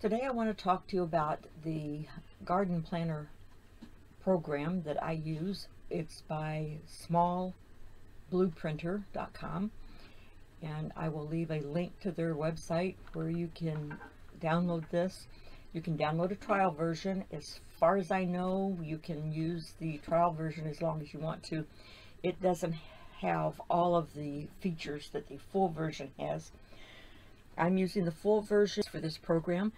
Today I want to talk to you about the garden planner program that I use. It's by smallblueprinter.com, and I will leave a link to their website where you can download this. You can download a trial version. As far as I know, you can use the trial version as long as you want to. It doesn't have all of the features that the full version has. I'm using the full version for this program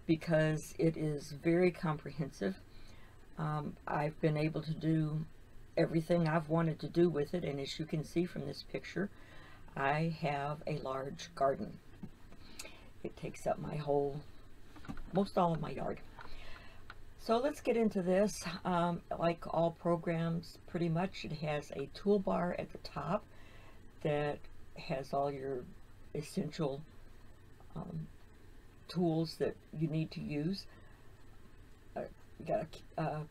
because it is very comprehensive. I've been able to do everything I've wanted to do with it, and as you can see from this picture, I have a large garden. It takes up my most all of my yard. So let's get into this. Like all programs, pretty much, it has a toolbar at the top that has all your essential tools that you need to use. You got a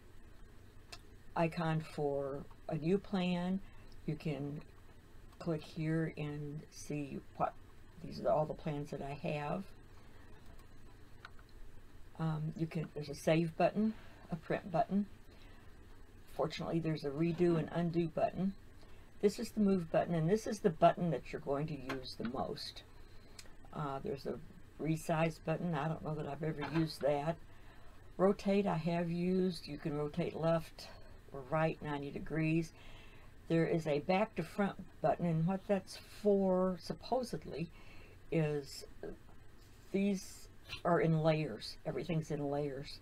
icon for a new plan. You can click here and see what these are all the plans that I have. There's a save button, a print button. Fortunately, there's a redo and undo button. This is the move button, and this is the button that you're going to use the most. There's a resize button. I don't know that I've ever used that. Rotate I have used. You can rotate left or right 90 degrees. There is a back to front button, and what that's for supposedly is these are in layers. Everything's in layers.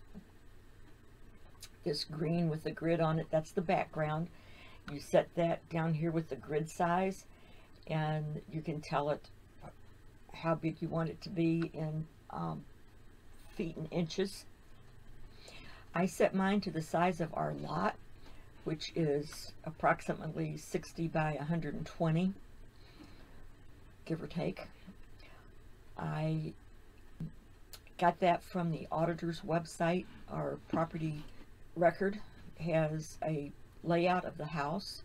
This green with the grid on it, that's the background. You set that down here with the grid size, and you can tell it how big you want it to be in feet and inches. I set mine to the size of our lot, which is approximately 60 by 120, give or take. I got that from the auditor's website. Our property record has a layout of the house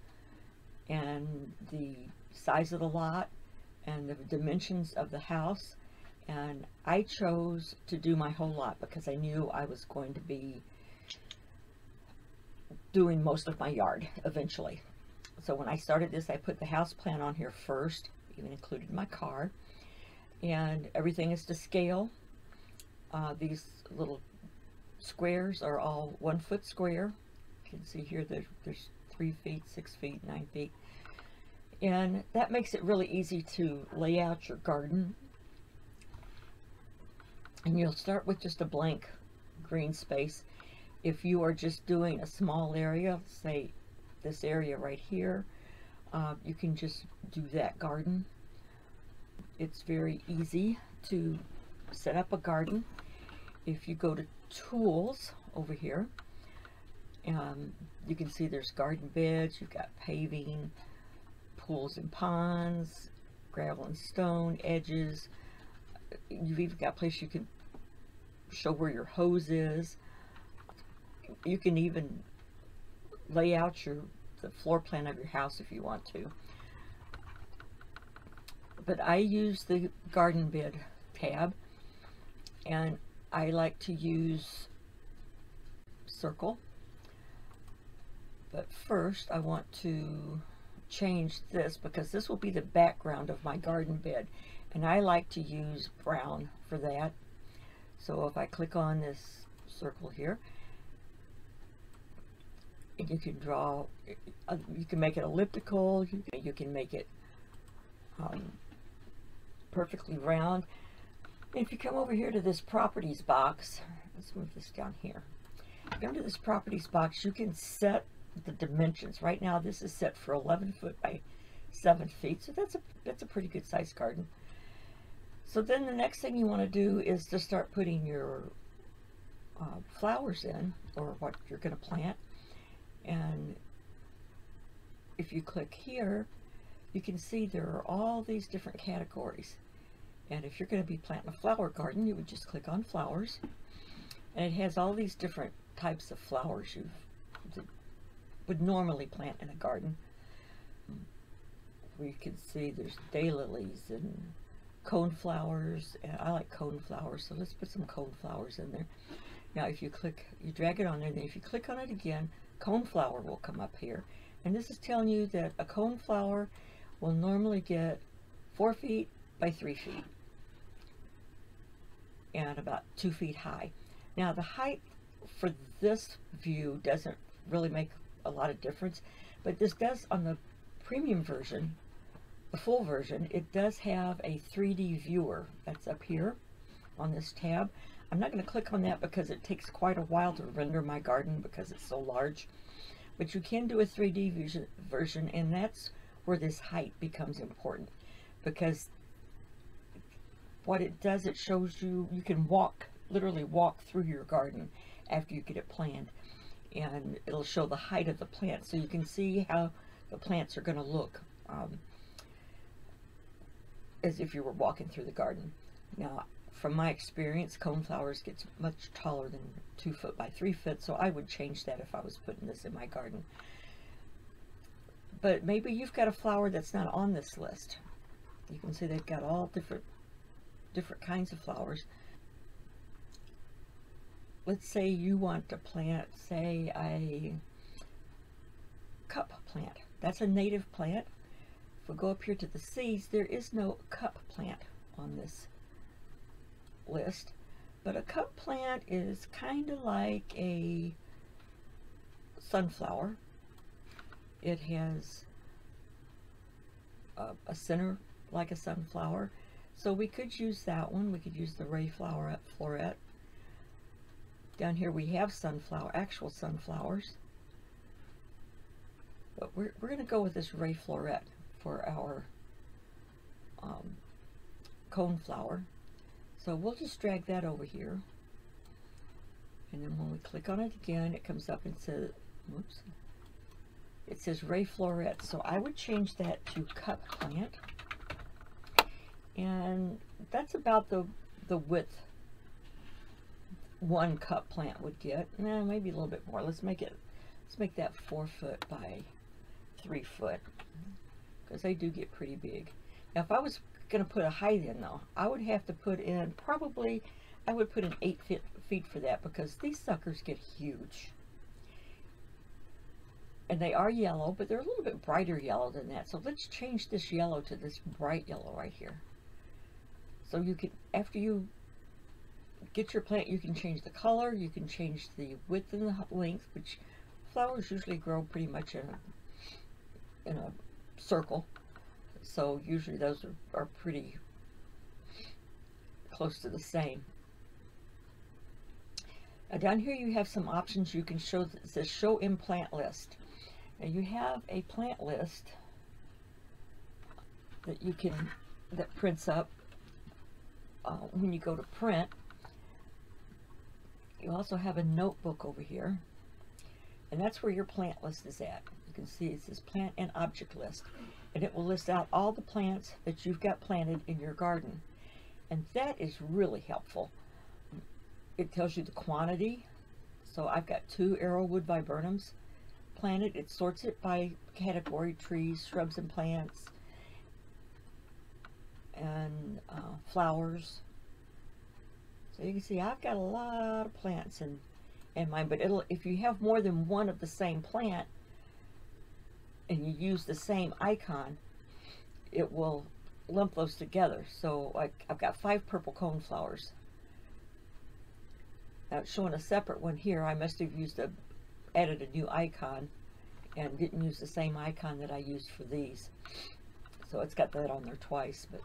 and the size of the lot and the dimensions of the house, and I chose to do my whole lot because I knew I was going to be doing most of my yard eventually. So when I started this, I put the house plan on here first, even included my car, and everything is to scale. These little squares are all 1 foot square. You can see here there's 3 feet, 6 feet, 9 feet. And that makes it really easy to lay out your garden. And you'll start with just a blank green space. If you are just doing a small area, say this area right here, you can just do that garden. It's very easy to set up a garden. If you go to tools over here, you can see there's garden beds, you've got paving, pools and ponds, gravel and stone, edges. You've even got a place you can show where your hose is. You can even lay out the floor plan of your house if you want to. But I use the garden bed tab, and I like to use circle. But first I want to change this because this will be the background of my garden bed, and I like to use brown for that. So if I click on this circle here, and you can draw, you can make it elliptical, you can make it perfectly round. If you come over here to this properties box, let's move this down here. Come to this properties box, you can set the dimensions. Right now this is set for 11 foot by 7 feet, so that's a pretty good sized garden. So then the next thing you want to do is to start putting your flowers in, or what you're going to plant. And if you click here, you can see there are all these different categories. And if you're going to be planting a flower garden, you would just click on flowers, and it has all these different types of flowers you would normally plant in a garden. We can see there's daylilies and cone flowers. I like cone flowers, so let's put some cone flowers in there. Now if you click, you drag it on there, then if you click on it again, cone flower will come up here. And this is telling you that a cone flower will normally get 4 feet by 3 feet and about 2 feet high. Now the height for this view doesn't really make a lot of difference, but this does on the premium version, the full version, it does have a 3D viewer that's up here on this tab. I'm not going to click on that because it takes quite a while to render my garden because it's so large, but you can do a 3D version, and that's where this height becomes important, because what it does, it shows you, you can literally walk through your garden after you get it planted, and it'll show the height of the plant, so you can see how the plants are going to look as if you were walking through the garden. Now, from my experience, coneflowers gets much taller than 2 foot by 3 foot, so I would change that if I was putting this in my garden. But maybe you've got a flower that's not on this list. You can see they've got all different kinds of flowers. Let's say you want to plant, say, a cup plant. That's a native plant. If we go up here to the seeds, there is no cup plant on this list, but a cup plant is kind of like a sunflower. It has a center like a sunflower, so we could use that one. We could use the Ray Floret. Down here we have actual sunflowers, but we're going to go with this Ray Floret for our coneflower. So we'll just drag that over here, and then when we click on it again, it comes up and says, whoops, it says Ray Floret. So I would change that to cup plant, and that's about the width one cup plant would get. Maybe a little bit more. Let's make that 4 foot by 3 foot, because they do get pretty big. Now if I was going to put a height in, though, I would have to put in, probably I would put in 8 feet for that, because these suckers get huge, and they are yellow, but they're a little bit brighter yellow than that. So let's change this yellow to this bright yellow right here. So you can, after you get your plant, you can change the color, you can change the width and the length, which flowers usually grow pretty much in a circle. So usually those are pretty close to the same. Now down here you have some options. You can show, it says show in plant list. Now you have a plant list that prints up when you go to print. You also have a notebook over here, and that's where your plant list is at. You can see it says plant and object list, and it will list out all the plants that you've got planted in your garden, and that is really helpful. It tells you the quantity. So I've got 2 arrowwood viburnums planted. It sorts it by category: trees, shrubs and plants, and flowers. So you can see I've got a lot of plants in mine, but if you have more than one of the same plant and you use the same icon, it will lump those together. So I've got 5 purple coneflowers. Now it's showing a separate one here. I must have added a new icon and didn't use the same icon that I used for these. So it's got that on there twice, but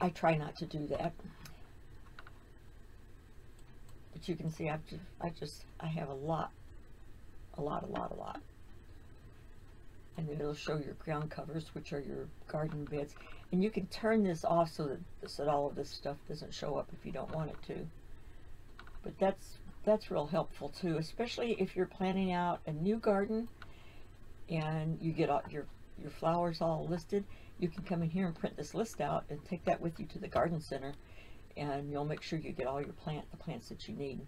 I try not to do that. But you can see I have a lot. And then it'll show your ground covers, which are your garden beds. And you can turn this off so that all of this stuff doesn't show up if you don't want it to. But that's real helpful too, especially if you're planning out a new garden and you get all your flowers all listed. You can come in here and print this list out and take that with you to the garden center, and you'll make sure you get all the plants that you need.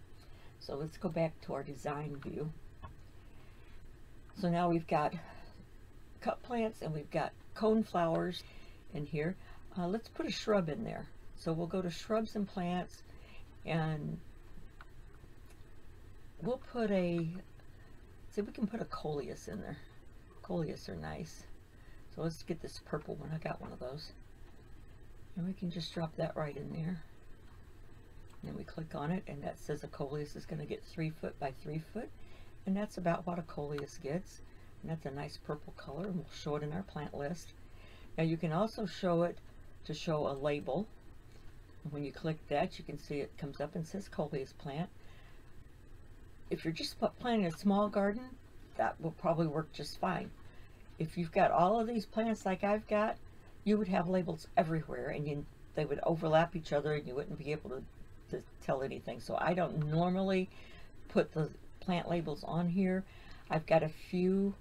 So let's go back to our design view. So now we've got cup plants and we've got cone flowers in here. let's put a shrub in there. So we'll go to shrubs and plants, and we'll put a, see, we can put a coleus in there. Coleus are nice. So let's get this purple one. I got one of those. And we can just drop that right in there. And then we click on it, and that says a coleus is going to get 3 foot by 3 foot. And that's about what a coleus gets. And that's a nice purple color, and we'll show it in our plant list. Now you can also show it to show a label. When you click that, you can see it comes up and says coleus plant. If you're just planting a small garden, that will probably work just fine. If you've got all of these plants like I've got, you would have labels everywhere, and they would overlap each other, and you wouldn't be able to tell anything. So I don't normally put the plant labels on here. I've got a few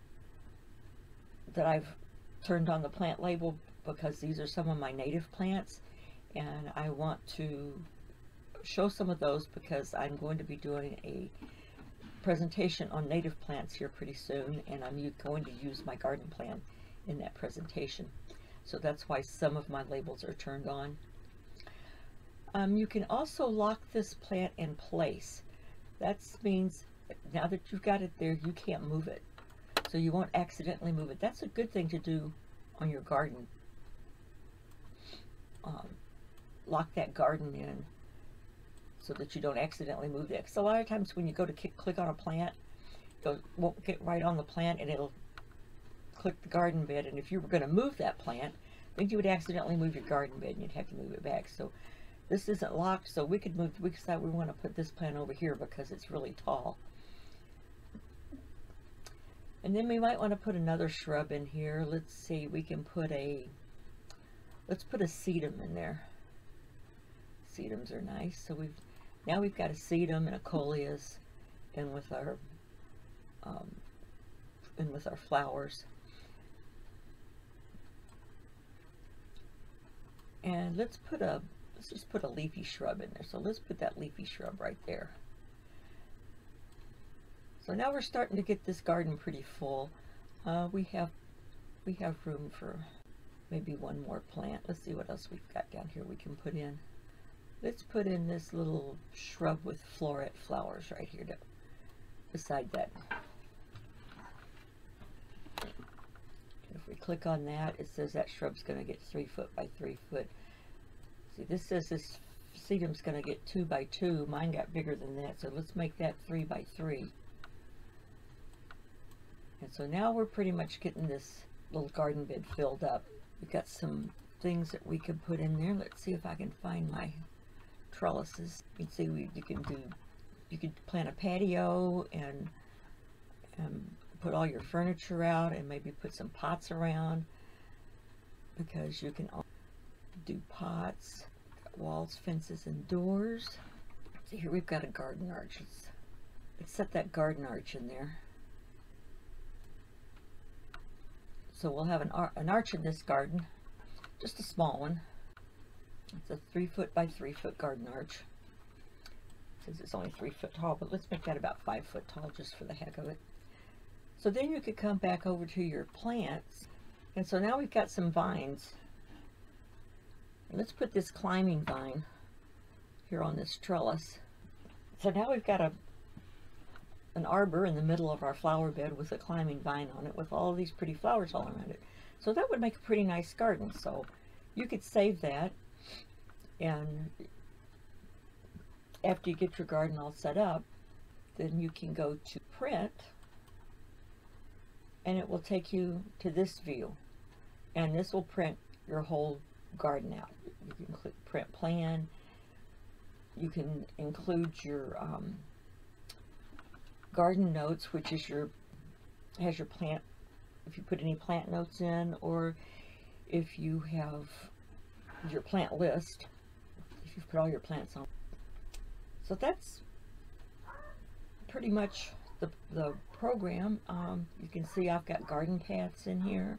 that I've turned on the plant label because these are some of my native plants, and I want to show some of those because I'm going to be doing a presentation on native plants here pretty soon, and I'm going to use my garden plan in that presentation. So that's why some of my labels are turned on. You can also lock this plant in place. That means now that you've got it there, you can't move it. So you won't accidentally move it. That's a good thing to do on your garden. Lock that garden in so that you don't accidentally move it. Because a lot of times when you go to click on a plant, it won't get right on the plant, and it'll click the garden bed. And if you were going to move that plant, then you would accidentally move your garden bed, and you'd have to move it back. So this isn't locked, so we decide we want to put this plant over here because it's really tall. And then we might want to put another shrub in here. Let's see, we can put let's put a sedum in there. Sedums are nice. So now we've got a sedum and a coleus, and with our flowers. And let's just put a leafy shrub in there. So let's put that leafy shrub right there. So now we're starting to get this garden pretty full. We have room for maybe one more plant. Let's see what else we've got down here we can put in. Let's put in this little shrub with floret flowers right here beside that. If we click on that, it says that shrub's going to get 3 foot by 3 foot. See, this says this sedum's going to get 2 by 2. Mine got bigger than that, so let's make that 3 by 3. And so now we're pretty much getting this little garden bed filled up. We've got some things that we could put in there. Let's see if I can find my trellises. You can see you could plant a patio and put all your furniture out, and maybe put some pots around, because you can do pots, walls, fences, and doors. See, here we've got a garden arch. Let's set that garden arch in there. So we'll have an arch in this garden, just a small one. It's a 3 foot by 3 foot garden arch. It says it's only 3 foot tall, but let's make that about 5 foot tall just for the heck of it. So then you could come back over to your plants. And so now we've got some vines. And let's put this climbing vine here on this trellis. So now we've got an arbor in the middle of our flower bed with a climbing vine on it with all these pretty flowers all around it. So that would make a pretty nice garden. So you could save that, and after you get your garden all set up, then you can go to print, and it will take you to this view, and this will print your whole garden out. You can click print plan. You can include your garden notes, which is has your plant, if you put any plant notes in, or if you have your plant list, if you've put all your plants on. So that's pretty much the program. You can see I've got garden paths in here.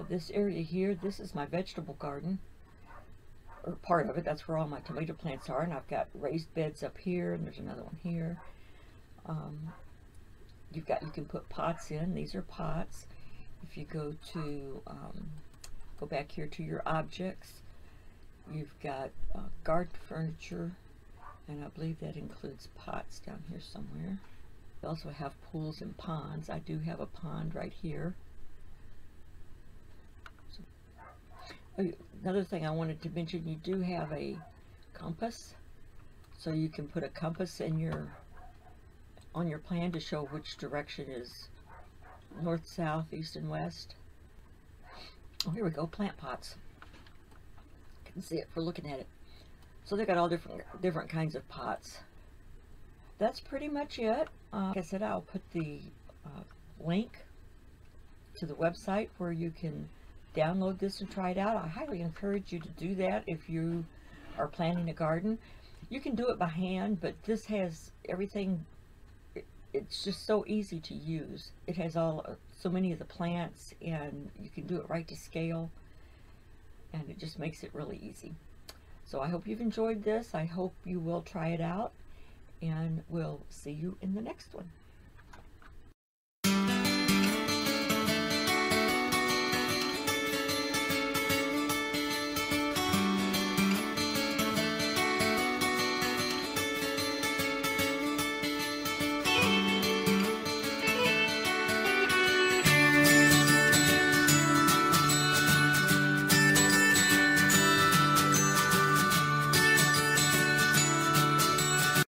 This area here, this is my vegetable garden, or part of it. That's where all my tomato plants are, and I've got raised beds up here, and there's another one here. You can put pots in. These are pots. If you go to Go back here to your objects. You've got garden furniture, and I believe that includes pots down here somewhere. We also have pools and ponds. I do have a pond right here. So, another thing I wanted to mention, you do have a compass, so you can put a compass in on your plan to show which direction is north, south, east, and west. Oh, here we go, plant pots. You can see it for looking at it. So they've got all different kinds of pots. That's pretty much it. Like I said, I'll put the link to the website where you can download this and try it out. I highly encourage you to do that if you are planting a garden. You can do it by hand, but this has everything. It's just so easy to use. It has so many of the plants, and you can do it right to scale, and it just makes it really easy. So I hope you've enjoyed this. I hope you will try it out, and we'll see you in the next one.